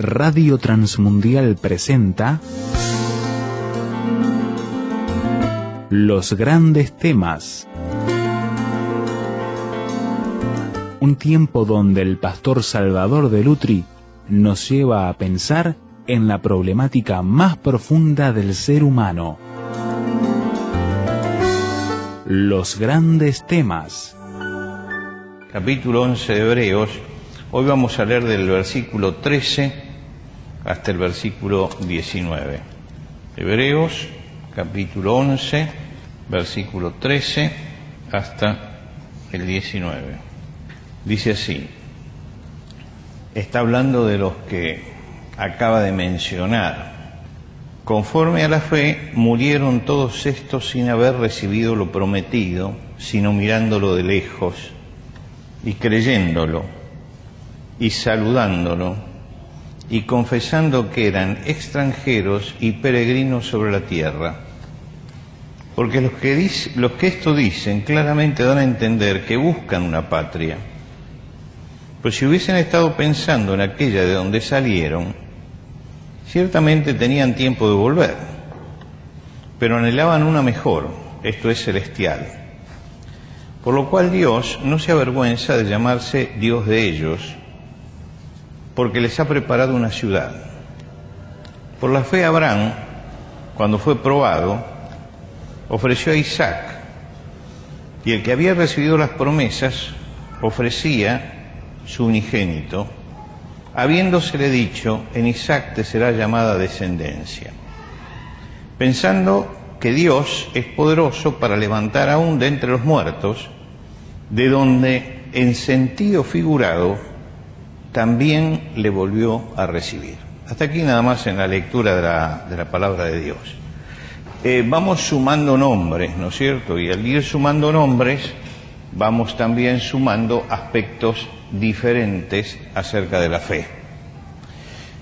Radio Transmundial presenta Los Grandes Temas. Un tiempo donde el pastor Salvador de Lutri nos lleva a pensar en la problemática más profunda del ser humano. Los Grandes Temas. Capítulo 11 de Hebreos. Hoy vamos a leer del versículo 13 hasta el versículo 19. Hebreos, capítulo 11, versículo 13 hasta el 19. Dice así, está hablando de los que acaba de mencionar. Conforme a la fe, murieron todos estos sin haber recibido lo prometido, sino mirándolo de lejos y creyéndolo y saludándolo y confesando que eran extranjeros y peregrinos sobre la tierra. Porque los que esto dicen claramente dan a entender que buscan una patria. Pues si hubiesen estado pensando en aquella de donde salieron, ciertamente tenían tiempo de volver, pero anhelaban una mejor, esto es celestial. Por lo cual Dios no se avergüenza de llamarse Dios de ellos, porque les ha preparado una ciudad. Por la fe Abraham, cuando fue probado, ofreció a Isaac, y el que había recibido las promesas ofrecía su unigénito, habiéndosele dicho, en Isaac te será llamada descendencia, pensando que Dios es poderoso para levantar aún de entre los muertos, de donde en sentido figurado también le volvió a recibir. Hasta aquí nada más en la lectura de la palabra de Dios. Vamos sumando nombres, ¿no es cierto? Y al ir sumando nombres, vamos también sumando aspectos diferentes acerca de la fe.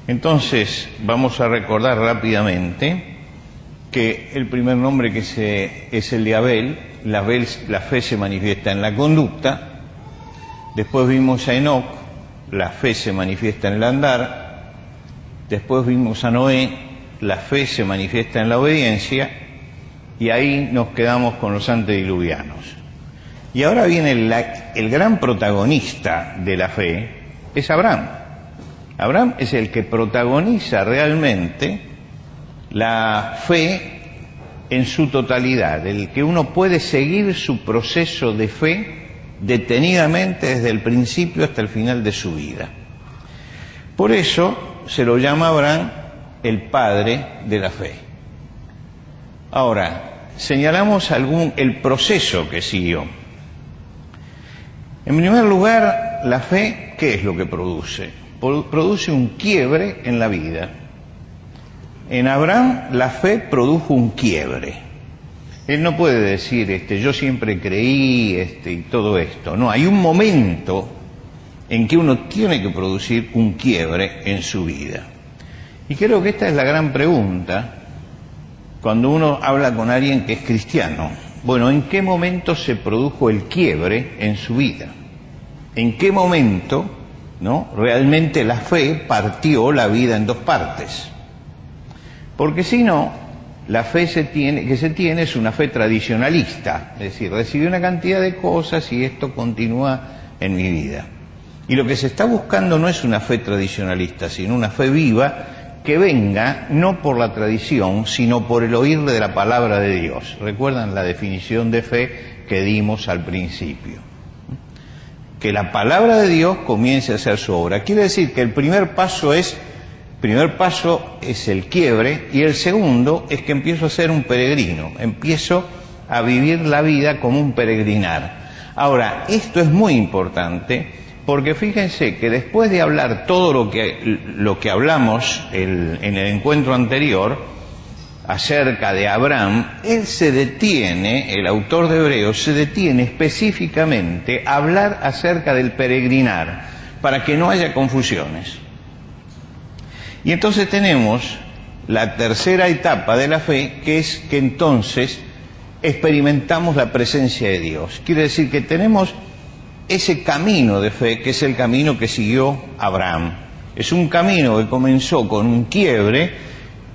Entonces, vamos a recordar rápidamente que el primer nombre es el de Abel. La fe se manifiesta en la conducta. Después vimos a Enoc, la fe se manifiesta en el andar. Después vimos a Noé, la fe se manifiesta en la obediencia. Y ahí nos quedamos con los antediluvianos. Y ahora viene el gran protagonista de la fe, es Abraham. Abraham es el que protagoniza realmente la fe en su totalidad, el que uno puede seguir su proceso de fe detenidamente desde el principio hasta el final de su vida. Por eso se lo llama Abraham el padre de la fe. Ahora, señalamos el proceso que siguió. En primer lugar, la fe, ¿qué es lo que produce? Produce un quiebre en la vida. En Abraham la fe produjo un quiebre. Él no puede decir, yo siempre creí, y todo esto. No, hay un momento en que uno tiene que producir un quiebre en su vida. Y creo que esta es la gran pregunta cuando uno habla con alguien que es cristiano. Bueno, ¿en qué momento se produjo el quiebre en su vida? ¿En qué momento, realmente la fe partió la vida en dos partes? Porque si no, la fe que se tiene es una fe tradicionalista, es decir, recibí una cantidad de cosas y esto continúa en mi vida. Y lo que se está buscando no es una fe tradicionalista, sino una fe viva que venga no por la tradición, sino por el oír de la palabra de Dios. ¿Recuerdan la definición de fe que dimos al principio? Que la palabra de Dios comience a hacer su obra. Quiere decir que el primer paso es el quiebre, y el segundo es que empiezo a ser un peregrino, empiezo a vivir la vida como un peregrinar. Ahora, esto es muy importante porque fíjense que después de hablar todo lo que hablamos en el encuentro anterior acerca de Abraham, él se detiene, el autor de Hebreos se detiene específicamente a hablar acerca del peregrinar para que no haya confusiones. Y entonces tenemos la tercera etapa de la fe, que es que entonces experimentamos la presencia de Dios. Quiere decir que tenemos ese camino de fe, que es el camino que siguió Abraham. Es un camino que comenzó con un quiebre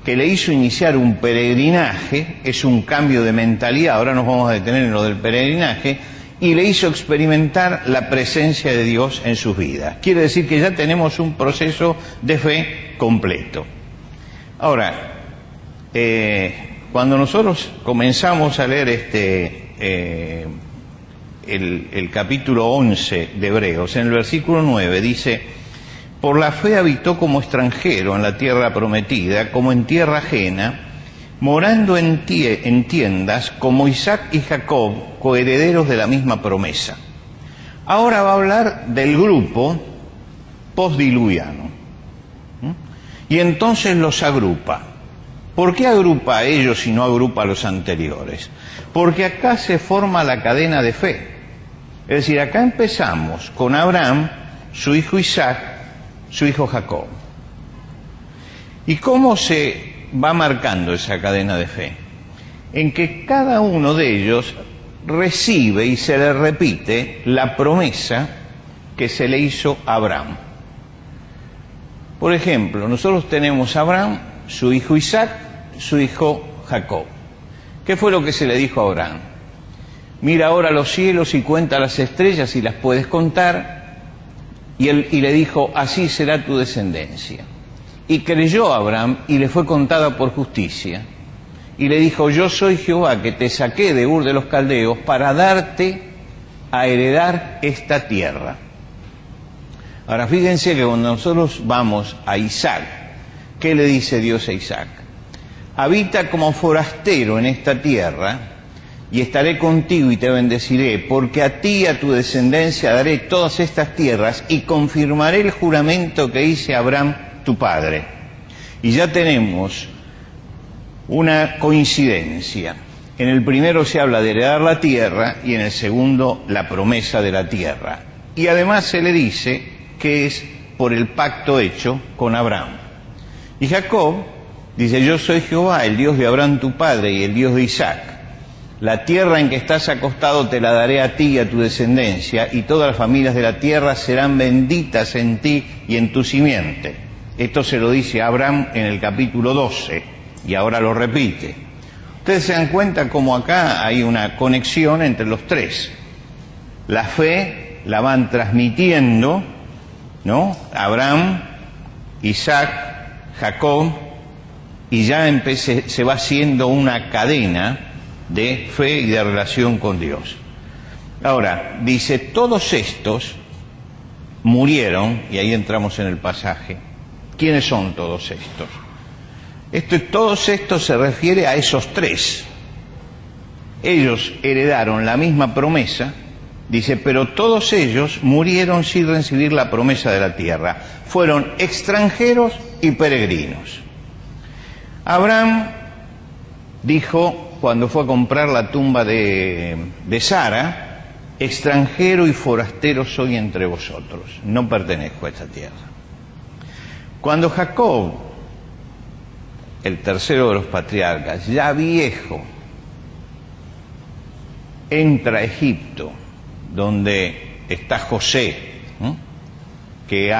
que le hizo iniciar un peregrinaje, es un cambio de mentalidad, ahora nos vamos a detener en lo del peregrinaje, y le hizo experimentar la presencia de Dios en sus vidas. Quiere decir que ya tenemos un proceso de fe completo. Ahora, cuando nosotros comenzamos a leer el capítulo 11 de Hebreos, en el versículo 9 dice: por la fe habitó como extranjero en la tierra prometida, como en tierra ajena, morando en tiendas, como Isaac y Jacob, coherederos de la misma promesa. Ahora va a hablar del grupo postdiluviano. Y entonces los agrupa. ¿Por qué agrupa a ellos y no agrupa a los anteriores? Porque acá se forma la cadena de fe. Es decir, acá empezamos con Abraham, su hijo Isaac, su hijo Jacob. ¿Y cómo se va marcando esa cadena de fe? En que cada uno de ellos recibe y se le repite la promesa que se le hizo a Abraham. Por ejemplo, nosotros tenemos a Abraham, su hijo Isaac, su hijo Jacob. ¿Qué fue lo que se le dijo a Abraham? Mira ahora los cielos y cuenta las estrellas si las puedes contar. Y le dijo: así será tu descendencia. Y creyó a Abraham y le fue contada por justicia. Y le dijo: yo soy Jehová que te saqué de Ur de los Caldeos para darte a heredar esta tierra. Ahora fíjense que cuando nosotros vamos a Isaac, ¿qué le dice Dios a Isaac? Habita como forastero en esta tierra, y estaré contigo y te bendeciré, porque a ti y a tu descendencia daré todas estas tierras, y confirmaré el juramento que hice a Abraham tu padre. Y ya tenemos una coincidencia. En el primero se habla de heredar la tierra, y en el segundo la promesa de la tierra. Y además se le dice que es por el pacto hecho con Abraham. Y Jacob dice: yo soy Jehová, el Dios de Abraham tu padre y el Dios de Isaac. La tierra en que estás acostado te la daré a ti y a tu descendencia, y todas las familias de la tierra serán benditas en ti y en tu simiente. Esto se lo dice a Abraham en el capítulo 12, y ahora lo repite. Ustedes se dan cuenta cómo acá hay una conexión entre los tres. La fe la van transmitiendo, ¿no? Abraham, Isaac, Jacob, y ya se va haciendo una cadena de fe y de relación con Dios. Ahora, dice: todos estos murieron, y ahí entramos en el pasaje. ¿Quiénes son todos estos? Todos estos se refiere a esos tres. Ellos heredaron la misma promesa. Dice: pero todos ellos murieron sin recibir la promesa de la tierra. Fueron extranjeros y peregrinos. Abraham dijo, cuando fue a comprar la tumba de Sara: extranjero y forastero soy entre vosotros, no pertenezco a esta tierra. Cuando Jacob, el tercero de los patriarcas, ya viejo, entra a Egipto, donde está José, que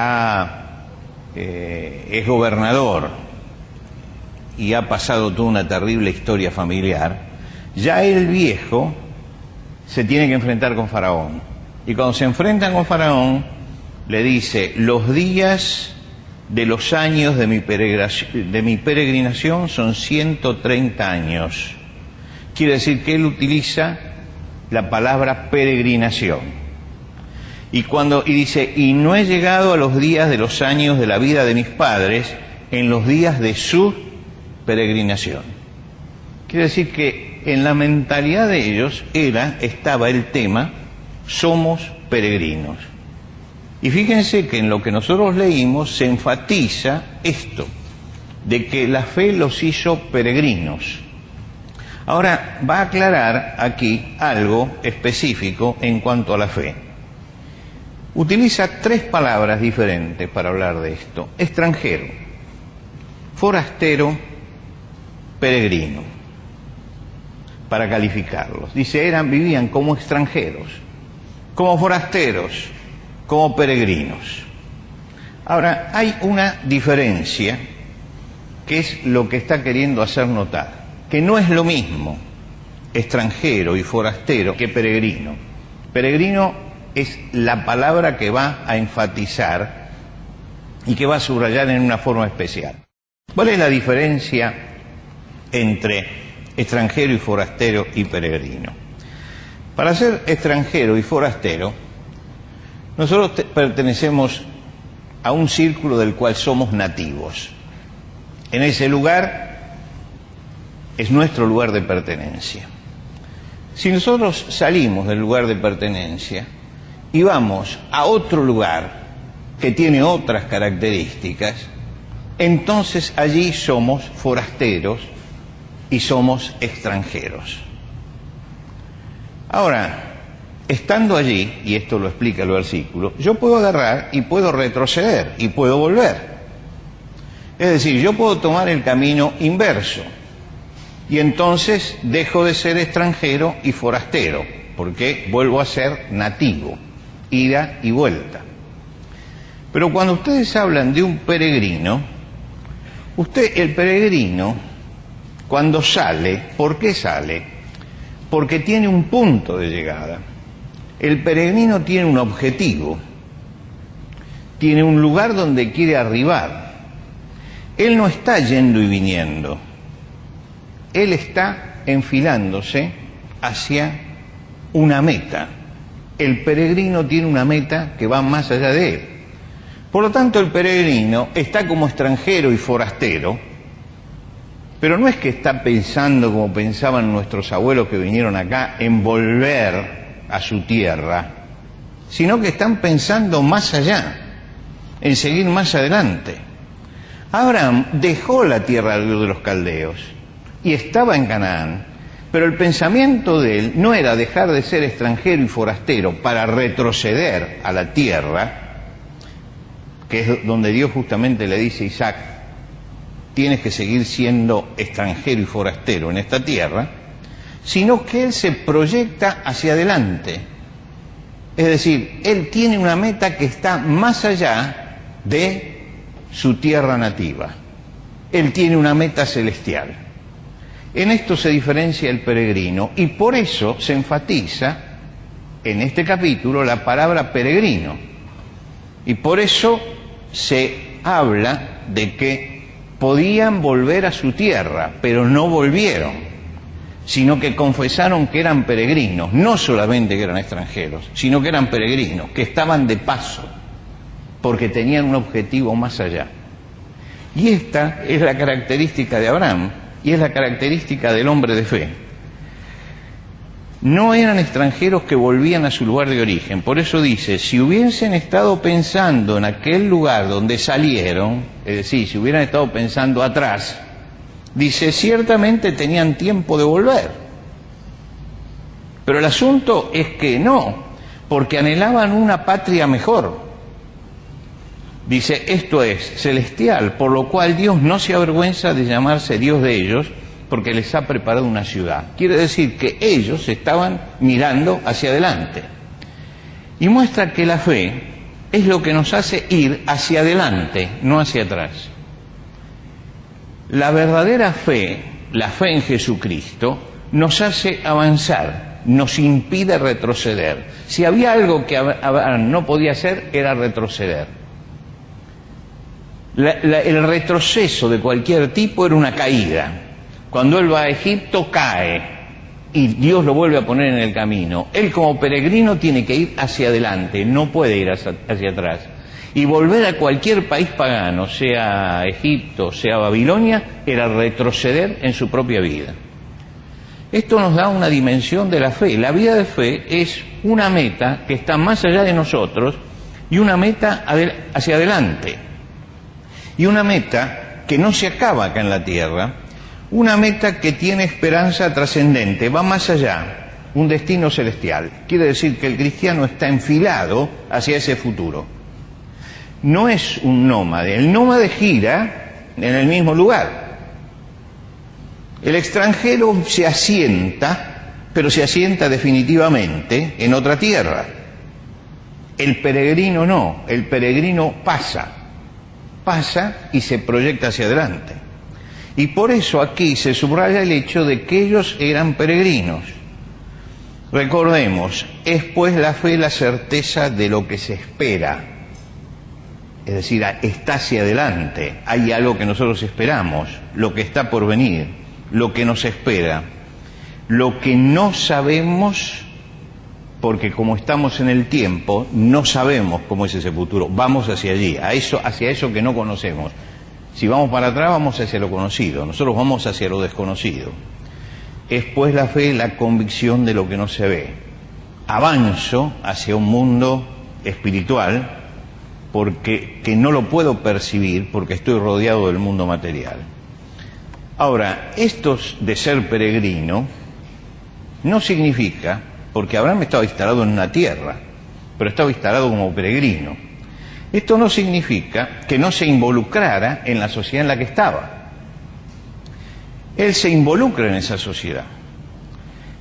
es gobernador y ha pasado toda una terrible historia familiar, ya el viejo se tiene que enfrentar con Faraón. Y cuando se enfrentan con Faraón, le dice: los días de los años de mi peregrinación son 130 años. Quiere decir que él utiliza la palabra peregrinación. Y dice: y no he llegado a los días de los años de la vida de mis padres en los días de su peregrinación. Quiere decir que en la mentalidad de ellos estaba el tema: somos peregrinos. Y fíjense que en lo que nosotros leímos se enfatiza esto, de que la fe los hizo peregrinos. Ahora va a aclarar aquí algo específico en cuanto a la fe. Utiliza tres palabras diferentes para hablar de esto: extranjero, forastero, peregrino, para calificarlos. Dice: vivían como extranjeros, como forasteros, como peregrinos. Ahora, hay una diferencia que es lo que está queriendo hacer notar, que no es lo mismo extranjero y forastero que peregrino. Peregrino es la palabra que va a enfatizar y que va a subrayar en una forma especial. ¿Cuál es la diferencia entre extranjero y forastero y peregrino? Para ser extranjero y forastero, nosotros pertenecemos a un círculo del cual somos nativos. En ese lugar es nuestro lugar de pertenencia. Si nosotros salimos del lugar de pertenencia y vamos a otro lugar que tiene otras características, entonces allí somos forasteros y somos extranjeros. Ahora, estando allí, y esto lo explica el versículo, yo puedo agarrar y puedo retroceder y puedo volver. Es decir, yo puedo tomar el camino inverso y entonces dejo de ser extranjero y forastero, porque vuelvo a ser nativo, ida y vuelta. Pero cuando ustedes hablan de un peregrino, el peregrino, cuando sale, ¿por qué sale? Porque tiene un punto de llegada. El peregrino tiene un objetivo, tiene un lugar donde quiere arribar. Él no está yendo y viniendo, él está enfilándose hacia una meta. El peregrino tiene una meta que va más allá de él. Por lo tanto, el peregrino está como extranjero y forastero, pero no es que está pensando como pensaban nuestros abuelos que vinieron acá en volver a su tierra, sino que están pensando más allá, en seguir más adelante. Abraham dejó la tierra de los caldeos y estaba en Canaán, pero el pensamiento de él no era dejar de ser extranjero y forastero para retroceder a la tierra, que es donde Dios justamente le dice a Isaac, tienes que seguir siendo extranjero y forastero en esta tierra, sino que él se proyecta hacia adelante. Es decir, él tiene una meta que está más allá de su tierra nativa. Él tiene una meta celestial. En esto se diferencia el peregrino y por eso se enfatiza en este capítulo la palabra peregrino. Y por eso se habla de que podían volver a su tierra, pero no volvieron, sino que confesaron que eran peregrinos, no solamente que eran extranjeros, sino que eran peregrinos, que estaban de paso, porque tenían un objetivo más allá. Y esta es la característica de Abraham, y es la característica del hombre de fe. No eran extranjeros que volvían a su lugar de origen. Por eso dice, si hubiesen estado pensando en aquel lugar donde salieron, es decir, si hubieran estado pensando atrás, dice, ciertamente tenían tiempo de volver. Pero el asunto es que no, porque anhelaban una patria mejor. Dice, esto es celestial, por lo cual Dios no se avergüenza de llamarse Dios de ellos, porque les ha preparado una ciudad. Quiere decir que ellos estaban mirando hacia adelante. Y muestra que la fe es lo que nos hace ir hacia adelante, no hacia atrás. La verdadera fe, la fe en Jesucristo, nos hace avanzar, nos impide retroceder. Si había algo que Abraham no podía hacer, era retroceder. El retroceso de cualquier tipo era una caída. Cuando él va a Egipto cae y Dios lo vuelve a poner en el camino. Él como peregrino tiene que ir hacia adelante, no puede ir hacia atrás. Y volver a cualquier país pagano, sea Egipto, sea Babilonia, era retroceder en su propia vida. Esto nos da una dimensión de la fe. La vida de fe es una meta que está más allá de nosotros y una meta hacia adelante. Y una meta que no se acaba acá en la tierra, una meta que tiene esperanza trascendente, va más allá, un destino celestial. Quiere decir que el cristiano está enfilado hacia ese futuro. No es un nómade, el nómade gira en el mismo lugar. El extranjero se asienta, pero se asienta definitivamente en otra tierra. El peregrino no, el peregrino pasa pasa y se proyecta hacia adelante. Y por eso aquí se subraya el hecho de que ellos eran peregrinos. Recordemos, es pues la fe la certeza de lo que se espera. Es decir, está hacia adelante, hay algo que nosotros esperamos, lo que está por venir, lo que nos espera, lo que no sabemos, porque como estamos en el tiempo, no sabemos cómo es ese futuro, vamos hacia allí, hacia eso que no conocemos. Si vamos para atrás, vamos hacia lo conocido, nosotros vamos hacia lo desconocido. Es pues la fe la convicción de lo que no se ve. Avanzo hacia un mundo espiritual, porque que no lo puedo percibir porque estoy rodeado del mundo material. Ahora, esto de ser peregrino no significa, porque Abraham estaba instalado en una tierra, pero estaba instalado como peregrino. Esto no significa que no se involucrara en la sociedad en la que estaba. Él se involucra en esa sociedad.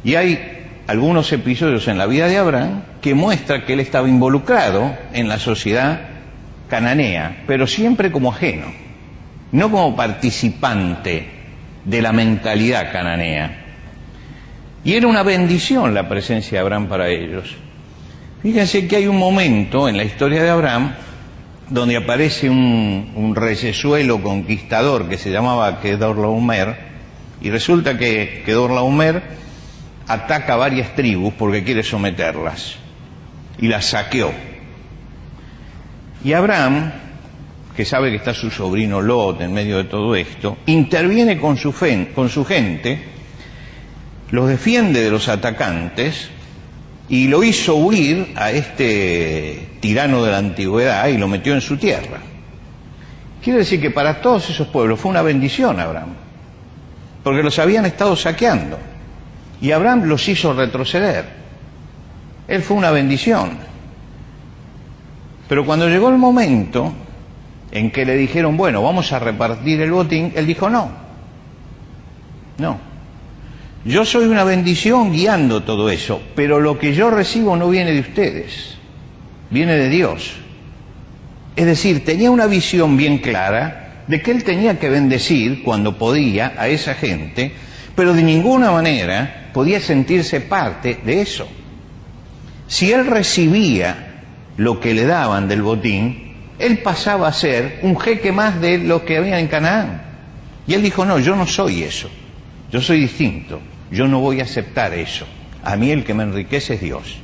Y hay algunos episodios en la vida de Abraham que muestran que él estaba involucrado en la sociedad cananea, pero siempre como ajeno, no como participante de la mentalidad cananea. Y era una bendición la presencia de Abraham para ellos. Fíjense que hay un momento en la historia de Abraham donde aparece un reyesuelo conquistador que se llamaba Kedorlaomer, y resulta que Kedorlaomer ataca a varias tribus porque quiere someterlas, y las saqueó. Y Abraham, que sabe que está su sobrino Lot en medio de todo esto, interviene con su gente, los defiende de los atacantes y lo hizo huir a este tirano de la antigüedad y lo metió en su tierra. Quiere decir que para todos esos pueblos fue una bendición Abraham, porque los habían estado saqueando y Abraham los hizo retroceder. Él fue una bendición. Pero cuando llegó el momento en que le dijeron, bueno, vamos a repartir el botín, él dijo, no. Yo soy una bendición guiando todo eso, pero lo que yo recibo no viene de ustedes, viene de Dios. Es decir, tenía una visión bien clara de que él tenía que bendecir cuando podía a esa gente, pero de ninguna manera podía sentirse parte de eso. Si él recibía lo que le daban del botín, él pasaba a ser un jeque más de lo que había en Canaán. Y él dijo, no, yo no soy eso, yo soy distinto, yo no voy a aceptar eso, a mí el que me enriquece es Dios.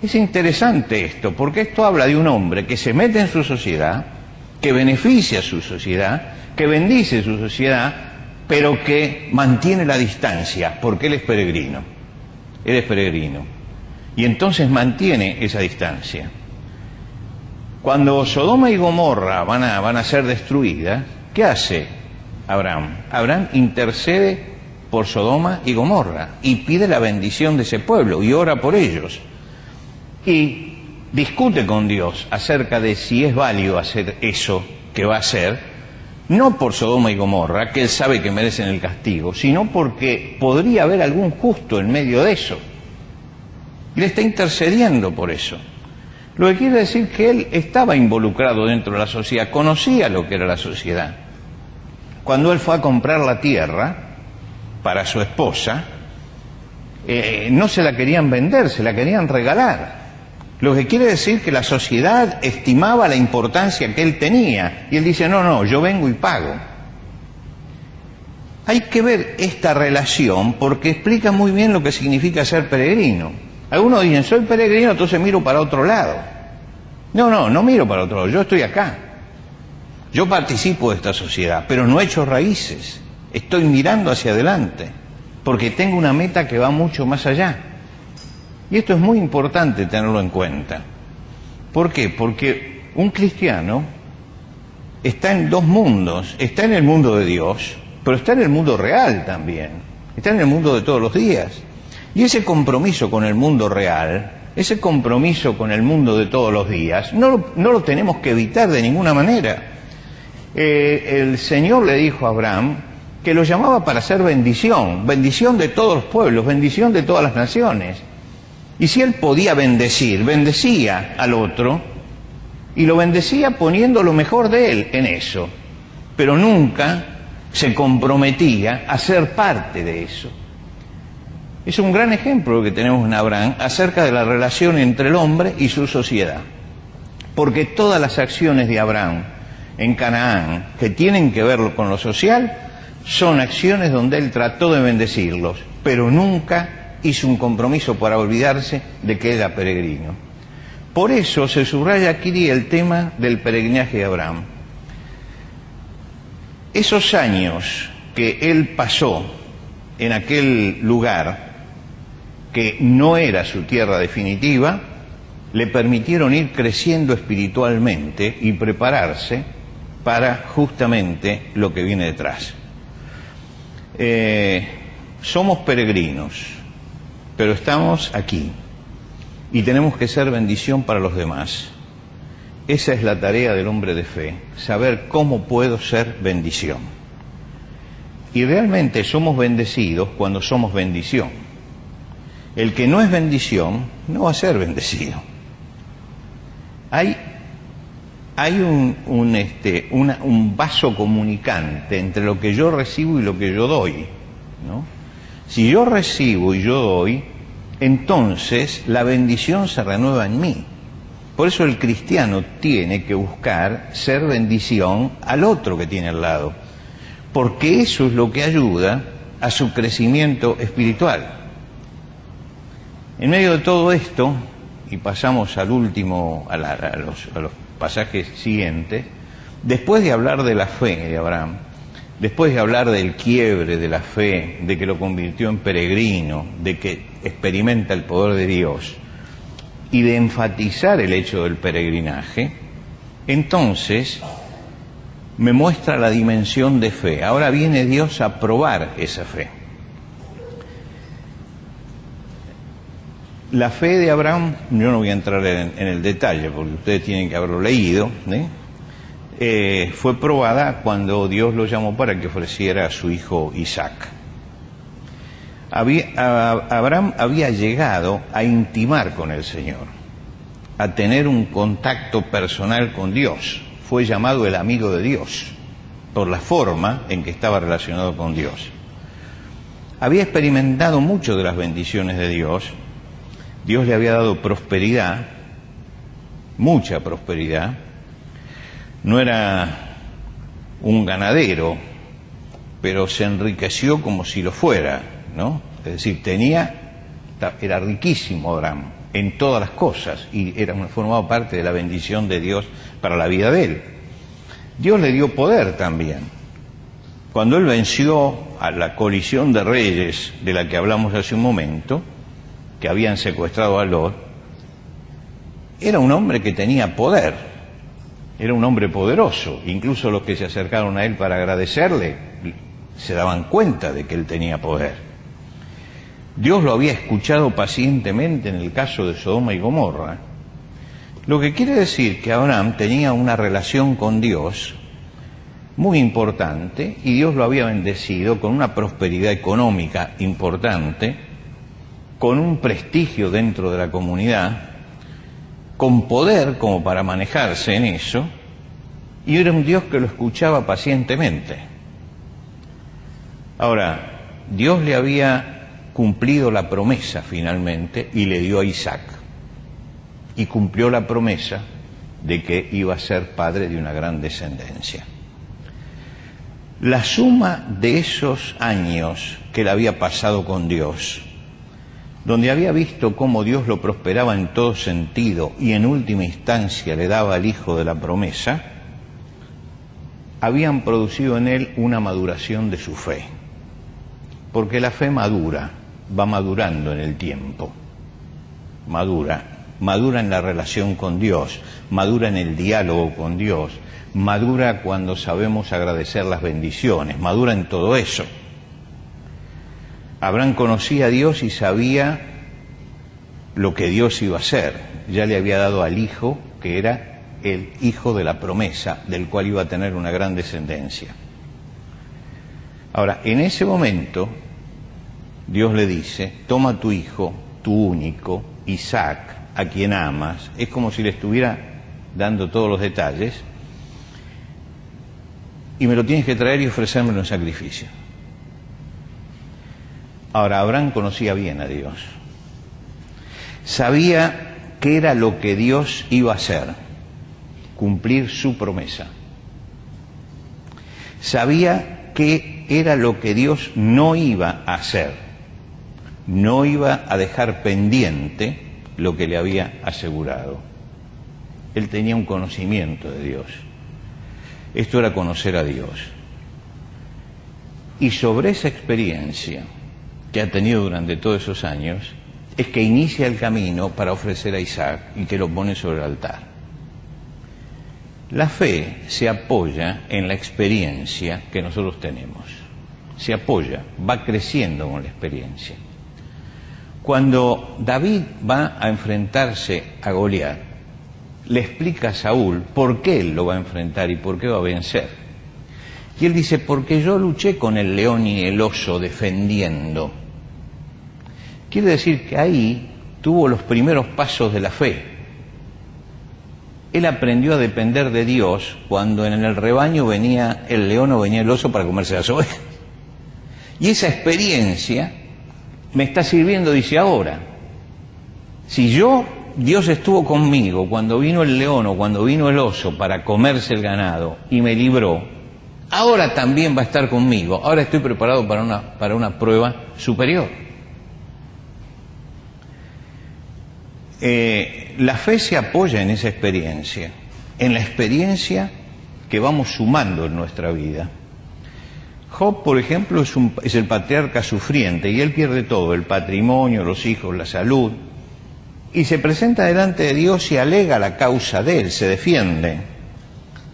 Es interesante esto, porque esto habla de un hombre que se mete en su sociedad, que beneficia a su sociedad, que bendice su sociedad, pero que mantiene la distancia, porque él es peregrino. Él es peregrino. Y entonces mantiene esa distancia. Cuando Sodoma y Gomorra van a ser destruidas, ¿qué hace Abraham? Abraham intercede por Sodoma y Gomorra y pide la bendición de ese pueblo y ora por ellos. Y discute con Dios acerca de si es válido hacer eso que va a hacer, no por Sodoma y Gomorra, que él sabe que merecen el castigo, sino porque podría haber algún justo en medio de eso. Y le está intercediendo por eso. Lo que quiere decir que él estaba involucrado dentro de la sociedad, conocía lo que era la sociedad. Cuando él fue a comprar la tierra para su esposa, no se la querían vender, se la querían regalar. Lo que quiere decir que la sociedad estimaba la importancia que él tenía. Y él dice, no, yo vengo y pago. Hay que ver esta relación porque explica muy bien lo que significa ser peregrino. Algunos dicen, soy peregrino, entonces miro para otro lado. No miro para otro lado, yo estoy acá. Yo participo de esta sociedad, pero no he hecho raíces. Estoy mirando hacia adelante, porque tengo una meta que va mucho más allá. Y esto es muy importante tenerlo en cuenta. ¿Por qué? Porque un cristiano está en dos mundos. Está en el mundo de Dios, pero está en el mundo real también. Está en el mundo de todos los días. Y ese compromiso con el mundo real, ese compromiso con el mundo de todos los días, no lo tenemos que evitar de ninguna manera. El Señor le dijo a Abraham que lo llamaba para hacer bendición, bendición de todos los pueblos, bendición de todas las naciones. Y si él podía bendecir, bendecía al otro, y lo bendecía poniendo lo mejor de él en eso, pero nunca se comprometía a ser parte de eso. Es un gran ejemplo que tenemos en Abraham acerca de la relación entre el hombre y su sociedad, porque todas las acciones de Abraham en Canaán que tienen que ver con lo social son acciones donde él trató de bendecirlos, pero nunca hizo un compromiso para olvidarse de que era peregrino. Por eso se subraya aquí el tema del peregrinaje de Abraham. Esos años que él pasó en aquel lugar, que no era su tierra definitiva, le permitieron ir creciendo espiritualmente y prepararse para justamente lo que viene detrás. Somos peregrinos, pero estamos aquí y tenemos que ser bendición para los demás. Esa es la tarea del hombre de fe, saber cómo puedo ser bendición. Y realmente somos bendecidos cuando somos bendición. El que no es bendición no va a ser bendecido. Hay un vaso comunicante entre lo que yo recibo y lo que yo doy, ¿no? Si yo recibo y yo doy, entonces la bendición se renueva en mí. Por eso el cristiano tiene que buscar ser bendición al otro que tiene al lado, porque eso es lo que ayuda a su crecimiento espiritual. En medio de todo esto, y pasamos al último, a los pasajes siguientes, después de hablar de la fe de Abraham, después de hablar del quiebre de la fe, de que lo convirtió en peregrino, de que experimenta el poder de Dios, y de enfatizar el hecho del peregrinaje, entonces me muestra la dimensión de fe. Ahora viene Dios a probar esa fe. La fe de Abraham, yo no voy a entrar en el detalle porque ustedes tienen que haberlo leído, fue probada cuando Dios lo llamó para que ofreciera a su hijo Isaac. Abraham había llegado a intimar con el Señor, a tener un contacto personal con Dios. Fue llamado el amigo de Dios por la forma en que estaba relacionado con Dios. Había experimentado mucho de las bendiciones de Dios. Dios le había dado prosperidad, mucha prosperidad. No era un ganadero, pero se enriqueció como si lo fuera, ¿no? Es decir, era riquísimo Abraham en todas las cosas y formaba parte de la bendición de Dios para la vida de él. Dios le dio poder también. Cuando él venció a la coalición de reyes de la que hablamos hace un momento, que habían secuestrado a Lot, era un hombre que tenía poder, era un hombre poderoso. Incluso los que se acercaron a él para agradecerle se daban cuenta de que él tenía poder. Dios lo había escuchado pacientemente en el caso de Sodoma y Gomorra, lo que quiere decir que Abraham tenía una relación con Dios muy importante y Dios lo había bendecido con una prosperidad económica importante, con un prestigio dentro de la comunidad, con poder como para manejarse en eso, y era un Dios que lo escuchaba pacientemente. Ahora, Dios le había cumplido la promesa finalmente y le dio a Isaac, y cumplió la promesa de que iba a ser padre de una gran descendencia. La suma de esos años que él había pasado con Dios, donde había visto cómo Dios lo prosperaba en todo sentido y en última instancia le daba al hijo de la promesa, habían producido en él una maduración de su fe. Porque la fe madura, va madurando en el tiempo, madura en la relación con Dios, madura en el diálogo con Dios, madura cuando sabemos agradecer las bendiciones, madura en todo eso. Abraham conocía a Dios y sabía lo que Dios iba a hacer. Ya le había dado al hijo, que era el hijo de la promesa, del cual iba a tener una gran descendencia. Ahora, en ese momento, Dios le dice, toma tu hijo, tu único, Isaac, a quien amas. Es como si le estuviera dando todos los detalles, y me lo tienes que traer y ofrecérmelo en sacrificio. Ahora, Abraham conocía bien a Dios. Sabía qué era lo que Dios iba a hacer, cumplir su promesa. Sabía qué era lo que Dios no iba a hacer, no iba a dejar pendiente lo que le había asegurado. Él tenía un conocimiento de Dios. Esto era conocer a Dios. Y sobre esa experiencia que ha tenido durante todos esos años, es que inicia el camino para ofrecer a Isaac y que lo pone sobre el altar. La fe se apoya en la experiencia que nosotros tenemos. Se apoya, va creciendo con la experiencia. Cuando David va a enfrentarse a Goliat, le explica a Saúl por qué él lo va a enfrentar y por qué va a vencer. Y él dice, porque yo luché con el león y el oso defendiendo. Quiere decir que ahí tuvo los primeros pasos de la fe. Él aprendió a depender de Dios cuando en el rebaño venía el león o venía el oso para comerse las ovejas. Y esa experiencia me está sirviendo, dice, ahora. Si Dios estuvo conmigo cuando vino el león o cuando vino el oso para comerse el ganado y me libró, ahora también va a estar conmigo. Ahora estoy preparado para una prueba superior. La fe se apoya en esa experiencia, en la experiencia que vamos sumando en nuestra vida. Job, por ejemplo, es el patriarca sufriente y él pierde todo, el patrimonio, los hijos, la salud, y se presenta delante de Dios y alega la causa de él, se defiende.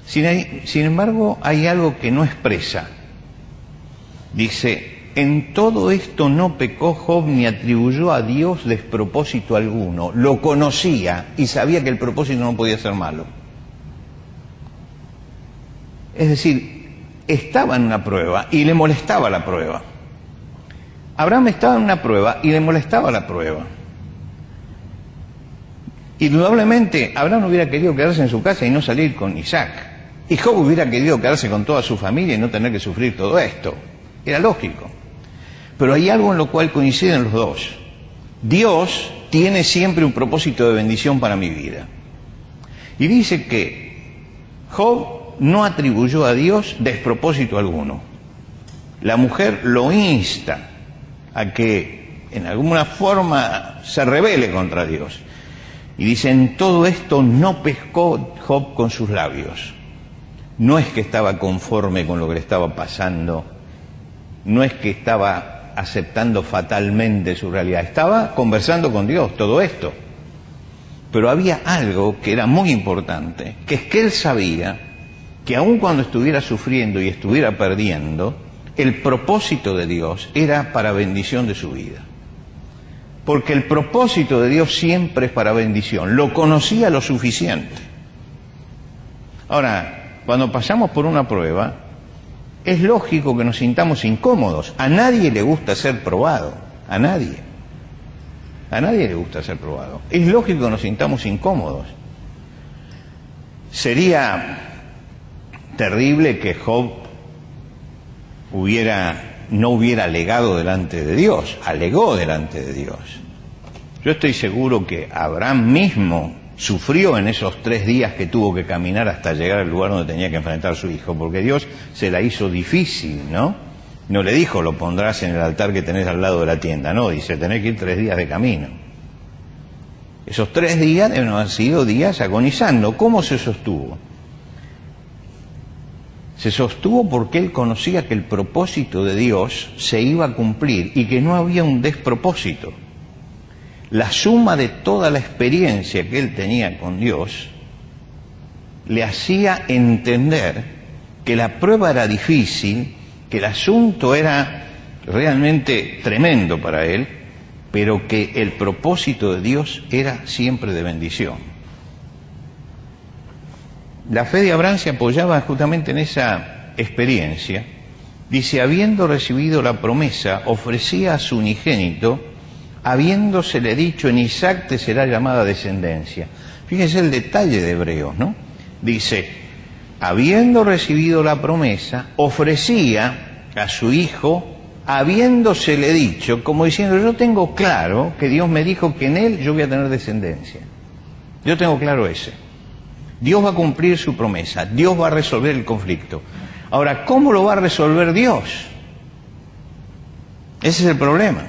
Sin embargo, hay algo que no expresa. Dice, en todo esto no pecó Job ni atribuyó a Dios despropósito alguno. Lo conocía y sabía que el propósito no podía ser malo. Es decir, estaba en una prueba y le molestaba la prueba. Abraham estaba en una prueba y le molestaba la prueba. Indudablemente, Abraham hubiera querido quedarse en su casa y no salir con Isaac. Y Job hubiera querido quedarse con toda su familia y no tener que sufrir todo esto. Era lógico. Pero hay algo en lo cual coinciden los dos. Dios tiene siempre un propósito de bendición para mi vida. Y dice que Job no atribuyó a Dios despropósito alguno. La mujer lo insta a que en alguna forma se rebele contra Dios. Y dice, en todo esto no pecó Job con sus labios. No es que estaba conforme con lo que le estaba pasando, no es que estaba aceptando fatalmente su realidad, estaba conversando con Dios todo esto. Pero había algo que era muy importante, que es que él sabía que aun cuando estuviera sufriendo y estuviera perdiendo, el propósito de Dios era para bendición de su vida. Porque el propósito de Dios siempre es para bendición, lo conocía lo suficiente. Ahora, cuando pasamos por una prueba, es lógico que nos sintamos incómodos. A nadie le gusta ser probado, a nadie. A nadie le gusta ser probado. Es lógico que nos sintamos incómodos. Sería terrible que Job no hubiera alegado delante de Dios, alegó delante de Dios. Yo estoy seguro que Abraham mismo sufrió en esos 3 días que tuvo que caminar hasta llegar al lugar donde tenía que enfrentar a su hijo, porque Dios se la hizo difícil, ¿no? No le dijo, lo pondrás en el altar que tenés al lado de la tienda, no, dice, tenés que ir 3 días de camino. Esos 3 días deben haber sido días agonizando. ¿Cómo se sostuvo? Se sostuvo porque él conocía que el propósito de Dios se iba a cumplir y que no había un despropósito. La suma de toda la experiencia que él tenía con Dios le hacía entender que la prueba era difícil, que el asunto era realmente tremendo para él, pero que el propósito de Dios era siempre de bendición. La fe de Abraham se apoyaba justamente en esa experiencia. Dice, habiendo recibido la promesa, ofrecía a su unigénito, habiéndosele dicho, en Isaac te será llamada descendencia. Fíjense el detalle de Hebreos, ¿no? Dice, habiendo recibido la promesa, ofrecía a su hijo, habiéndosele dicho, como diciendo, yo tengo claro que Dios me dijo que en él yo voy a tener descendencia. Yo tengo claro ese. Dios va a cumplir su promesa, Dios va a resolver el conflicto. Ahora, ¿cómo lo va a resolver Dios? Ese es el problema.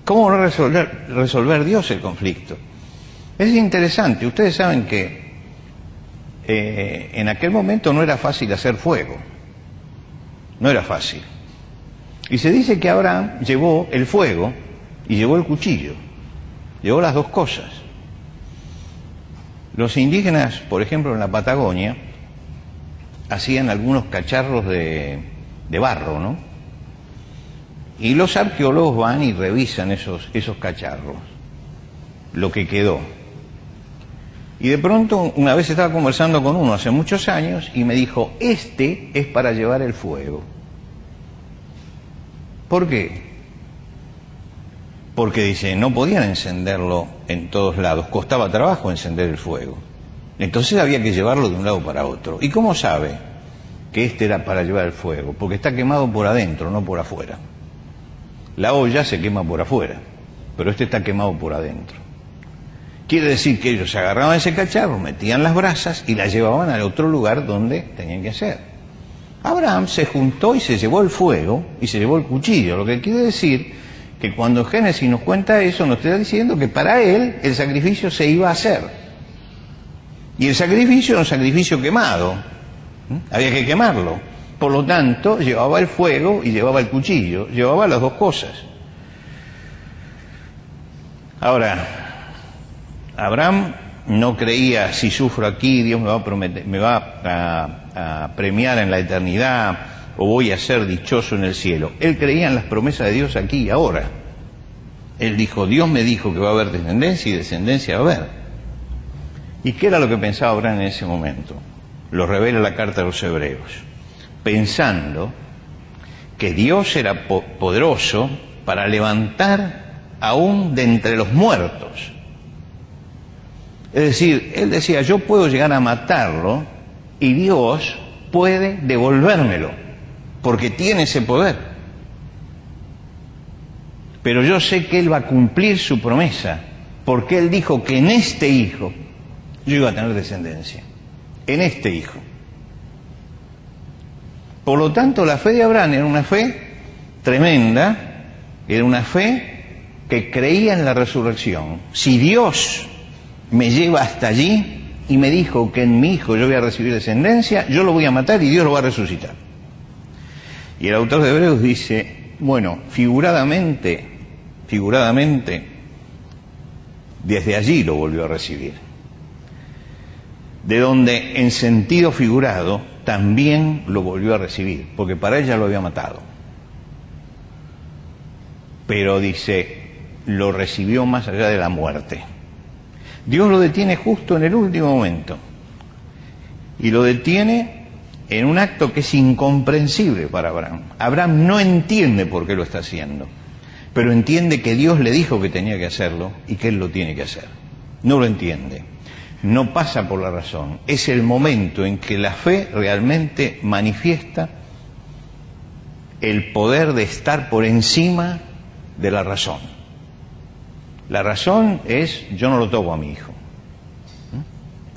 ¿Cómo va a resolver Dios el conflicto? Es interesante, ustedes saben que en aquel momento no era fácil hacer fuego, no era fácil. Y se dice que Abraham llevó el fuego y llevó el cuchillo, llevó las dos cosas. Los indígenas, por ejemplo, en la Patagonia, hacían algunos cacharros de barro, ¿no? Y los arqueólogos van y revisan esos cacharros, lo que quedó. Y de pronto, una vez estaba conversando con uno hace muchos años y me dijo, este es para llevar el fuego. ¿Por qué? Porque dice, no podían encenderlo en todos lados, costaba trabajo encender el fuego. Entonces había que llevarlo de un lado para otro. ¿Y cómo sabe que este era para llevar el fuego? Porque está quemado por adentro, no por afuera. La olla se quema por afuera, pero este está quemado por adentro. Quiere decir que ellos agarraban ese cacharro, metían las brasas y las llevaban al otro lugar donde tenían que hacer. Abraham se juntó y se llevó el fuego y se llevó el cuchillo, lo que quiere decir que cuando Génesis nos cuenta eso, nos está diciendo que para él el sacrificio se iba a hacer. Y el sacrificio era un sacrificio quemado, había que quemarlo. Por lo tanto, llevaba el fuego y llevaba el cuchillo, llevaba las dos cosas. Ahora, Abraham no creía, si sufro aquí, Dios me va a premiar en la eternidad, o voy a ser dichoso en el cielo. Él creía en las promesas de Dios aquí y ahora. Él dijo, Dios me dijo que va a haber descendencia y descendencia va a haber. ¿Y qué era lo que pensaba Abraham en ese momento? Lo revela la carta de los Hebreos. Pensando que Dios era poderoso para levantar aún de entre los muertos. Es decir, él decía, yo puedo llegar a matarlo y Dios puede devolvérmelo, porque tiene ese poder. Pero yo sé que él va a cumplir su promesa, porque él dijo que en este hijo yo iba a tener descendencia, en este hijo. Por lo tanto, la fe de Abraham era una fe tremenda, era una fe que creía en la resurrección. Si Dios me lleva hasta allí y me dijo que en mi hijo yo voy a recibir descendencia, yo lo voy a matar y Dios lo va a resucitar. Y el autor de Hebreos dice, bueno, figuradamente, desde allí lo volvió a recibir. De donde, en sentido figurado, también lo volvió a recibir, porque para ella lo había matado. Pero dice, lo recibió más allá de la muerte. Dios lo detiene justo en el último momento. Y lo detiene en un acto que es incomprensible para Abraham. Abraham no entiende por qué lo está haciendo, pero entiende que Dios le dijo que tenía que hacerlo y que él lo tiene que hacer. No lo entiende. No pasa por la razón. Es el momento en que la fe realmente manifiesta el poder de estar por encima de la razón. La razón es, yo no lo toco a mi hijo.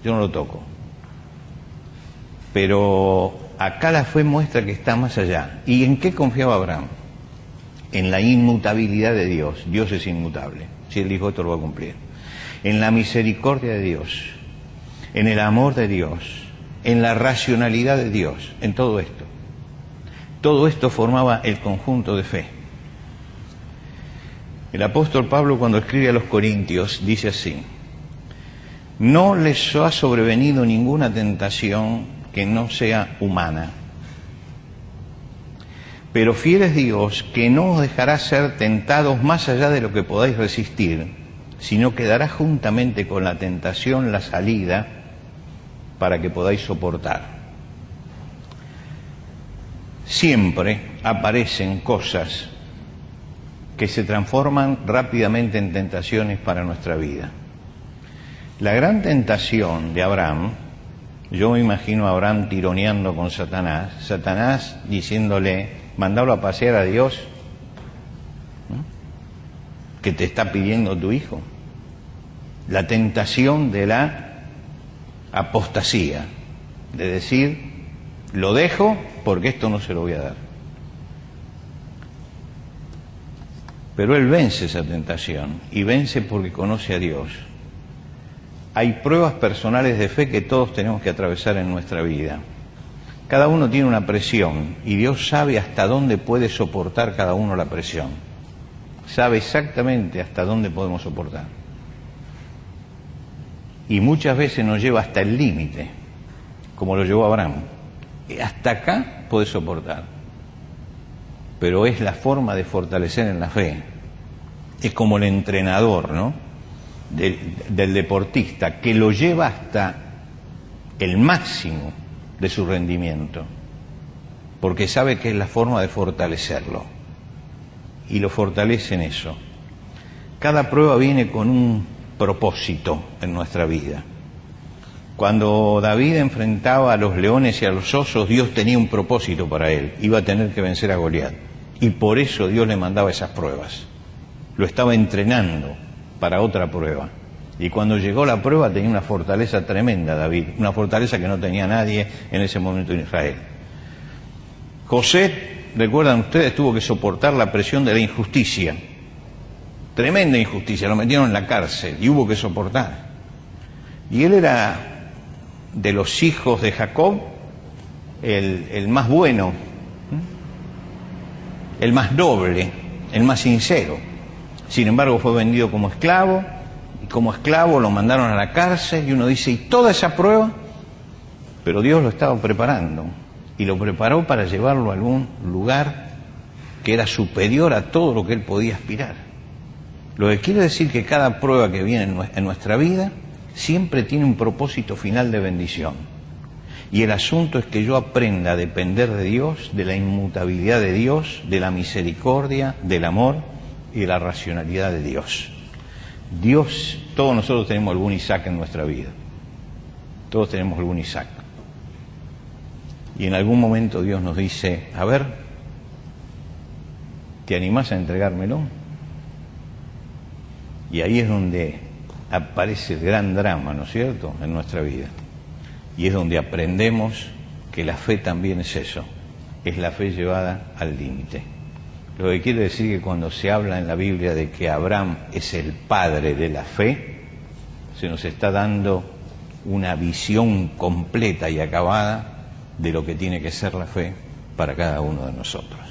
Yo no lo toco. Pero acá la fe muestra que está más allá. ¿Y en qué confiaba Abraham? En la inmutabilidad de Dios. Dios es inmutable. Si él dijo esto lo va a cumplir. En la misericordia de Dios, en el amor de Dios, en la racionalidad de Dios, en todo esto. Todo esto formaba el conjunto de fe. El apóstol Pablo, cuando escribe a los Corintios, dice así: no les ha sobrevenido ninguna tentación que no sea humana, pero fiel es Dios, que no os dejará ser tentados más allá de lo que podáis resistir, sino que dará juntamente con la tentación la salida para que podáis soportar. Siempre aparecen cosas que se transforman rápidamente en tentaciones para nuestra vida. La gran tentación de Abraham, yo me imagino a Abraham tironeando con Satanás diciéndole, mandalo a pasear a Dios, ¿no?, que te está pidiendo tu hijo. La tentación de la apostasía, de decir, lo dejo porque esto no se lo voy a dar. Pero él vence esa tentación, y vence porque conoce a Dios. Hay pruebas personales de fe que todos tenemos que atravesar en nuestra vida. Cada uno tiene una presión, y Dios sabe hasta dónde puede soportar cada uno la presión. Sabe exactamente hasta dónde podemos soportar. Y muchas veces nos lleva hasta el límite, como lo llevó Abraham. Hasta acá puede soportar. Pero es la forma de fortalecer en la fe. Es como el entrenador, ¿no?, del deportista, que lo lleva hasta el máximo de su rendimiento, porque sabe que es la forma de fortalecerlo, y lo fortalece en eso. Cada prueba viene con un propósito en nuestra vida. Cuando David enfrentaba a los leones y a los osos, Dios tenía un propósito para él. Iba a tener que vencer a Goliat, y por eso Dios le mandaba esas pruebas. Lo estaba entrenando para otra prueba. Y cuando llegó la prueba tenía una fortaleza tremenda David, una fortaleza que no tenía nadie en ese momento en Israel. José, recuerdan ustedes, tuvo que soportar la presión de la injusticia, tremenda injusticia, lo metieron en la cárcel y hubo que soportar. Y él era de los hijos de Jacob el más bueno, el más noble, el más sincero. Sin embargo, fue vendido como esclavo, y como esclavo lo mandaron a la cárcel, y uno dice, ¿y toda esa prueba? Pero Dios lo estaba preparando, y lo preparó para llevarlo a algún lugar que era superior a todo lo que él podía aspirar. Lo que quiere decir que cada prueba que viene en nuestra vida siempre tiene un propósito final de bendición. Y el asunto es que yo aprenda a depender de Dios, de la inmutabilidad de Dios, de la misericordia, del amor y la racionalidad de Dios. Dios, todos nosotros tenemos algún Isaac en nuestra vida. Todos tenemos algún Isaac. Y en algún momento Dios nos dice, a ver, ¿te animás a entregármelo? Y ahí es donde aparece el gran drama, ¿no es cierto?, en nuestra vida. Y es donde aprendemos que la fe también es eso, es la fe llevada al límite. Lo que quiere decir que cuando se habla en la Biblia de que Abraham es el padre de la fe, se nos está dando una visión completa y acabada de lo que tiene que ser la fe para cada uno de nosotros.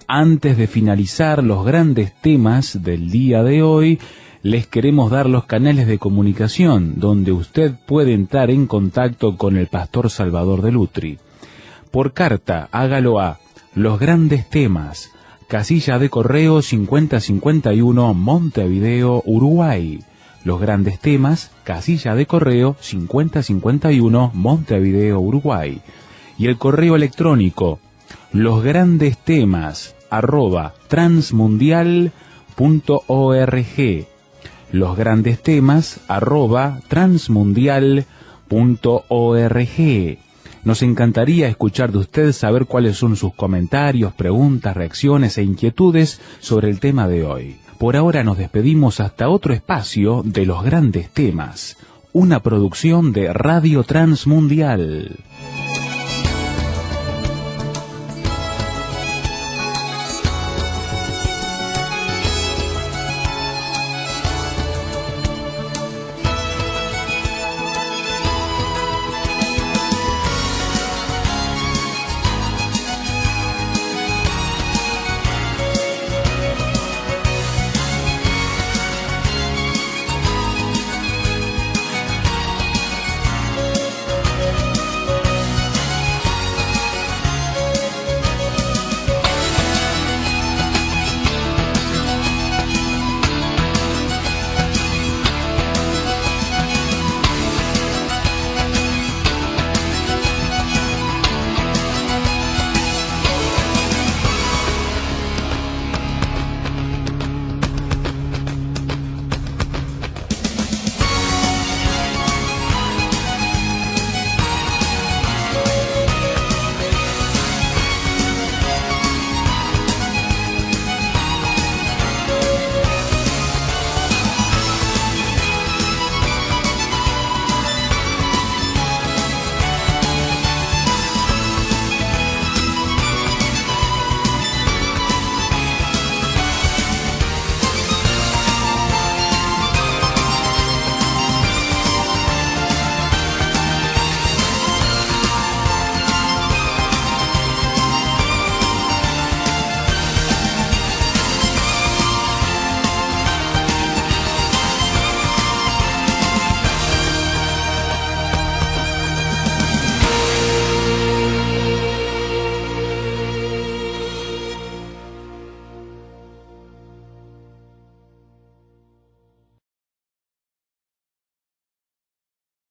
Antes de finalizar los grandes temas del día de hoy, les queremos dar los canales de comunicación donde usted puede entrar en contacto con el pastor Salvador de Lutri. Por carta, hágalo a Los Grandes Temas, casilla de correo 5051, Montevideo, Uruguay. Los Grandes Temas, casilla de correo 5051, Montevideo, Uruguay. Y el correo electrónico losgrandestemas@transmundial.org. losgrandestemas@transmundial.org. Nos encantaría escuchar de usted, saber cuáles son sus comentarios, preguntas, reacciones e inquietudes sobre el tema de hoy. Por ahora nos despedimos hasta otro espacio de Los Grandes Temas, una producción de Radio Transmundial.